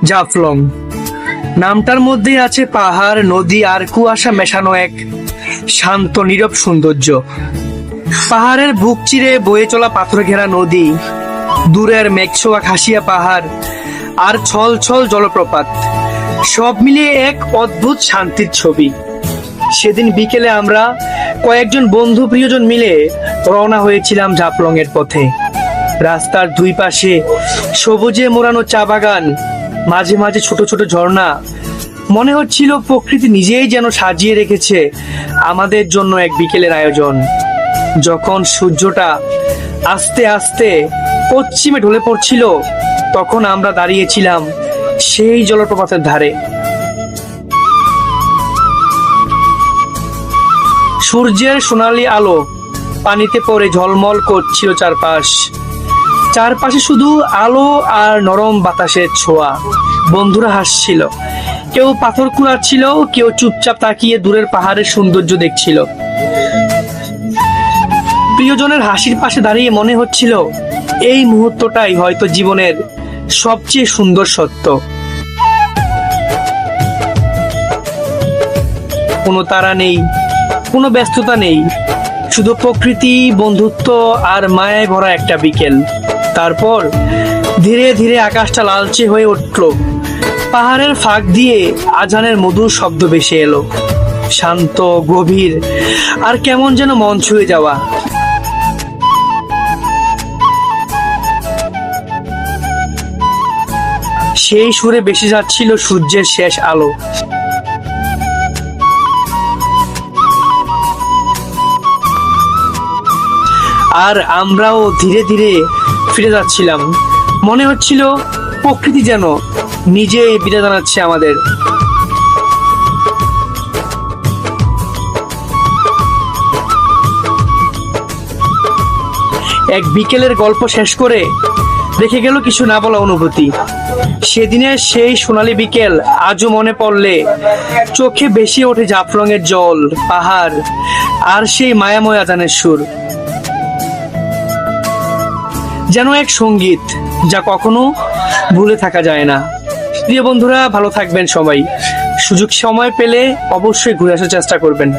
জাফলং নামটার মধ্যে আছে পাহাড়, নদী আর কুয়াশা মেশানো এক শান্ত নীরব সৌন্দর্য। পাহাড়ের বুক চিরে বয়ে চলা পাথর ঘেরা নদী, দূরের মেঘছোয়া খাসিয়া পাহাড় আর ছল ছল জলপ্রপাত, সব মিলিয়ে এক অদ্ভুত শান্তির ছবি। সেদিন বিকেলে আমরা কয়েকজন বন্ধু প্রিয়জন মিলে রওনা হয়েছিলাম জাফলং এর পথে। রাস্তার দুই পাশে সবুজে মোড়ানো চা বাগান, মাঝে মাঝে ছোট ছোট ঝর্ণা। মনে হচ্ছিল প্রকৃতি নিজেই যেন সাজিয়ে রেখেছে আমাদের জন্য এক বিকেলের আয়োজন। যখন সূর্যটা আস্তে আস্তে পশ্চিমে ঢলে পড়ছিল, তখন আমরা দাঁড়িয়েছিলাম সেই জলপ্রপাতের ধারে। সূর্যের সোনালী আলো পানিতে পড়ে ঝলমল করছিল চারপাশে শুধু আলো আর নরম বাতাসের ছোঁয়া। বন্ধুরা হাসছিল, কেউ পাথর কুড়াচ্ছিল, কেউ চুপচাপ তাকিয়ে দূরের পাহাড়ের সৌন্দর্য দেখছিল। প্রিয়জনের হাসির পাশে দাঁড়িয়ে মনে হচ্ছিল এই মুহূর্তটাই হয়তো জীবনের সবচেয়ে সুন্দর সত্য। কোনো তাড়া নেই, কোনো ব্যস্ততা নেই, শুধু প্রকৃতি, বন্ধুত্ব আর মায়ায় ভরা একটা বিকেল। তারপর ধীরে ধীরে আকাশটা লালচে হয়ে উঠল, পাহাড়ের ফাঁক দিয়ে আজানের মধুর শব্দ ভেসে এলো, শান্ত, গভীর আর কেমন যেন মন ছুঁয়ে যাওয়া। সেই সুরে ভেসে যাচ্ছিল সূর্যের শেষ আলো। আর আমরাও ধীরে ধীরে ফিরে যাচ্ছিলাম। মনে হচ্ছিল প্রকৃতি যেন নিজে বিদায় জানাচ্ছে আমাদের। এক বিকেলের গল্প শেষ করে রেখে গেল কিছু না বলা অনুভূতি। সেদিনের সেই সোনালী বিকেল আজও মনে পড়লে চোখে ভেসে ওঠে জাফলং এর জল, পাহাড় আর সেই মায়াময় আজানের সুর, যেন এক সঙ্গীত যা কখনো ভুলে থাকা যায় না। প্রিয় বন্ধুরা, ভালো থাকবেন সবাই। সুযোগ সময় পেলে অবশ্যই ঘুরে আসার চেষ্টা করবেন।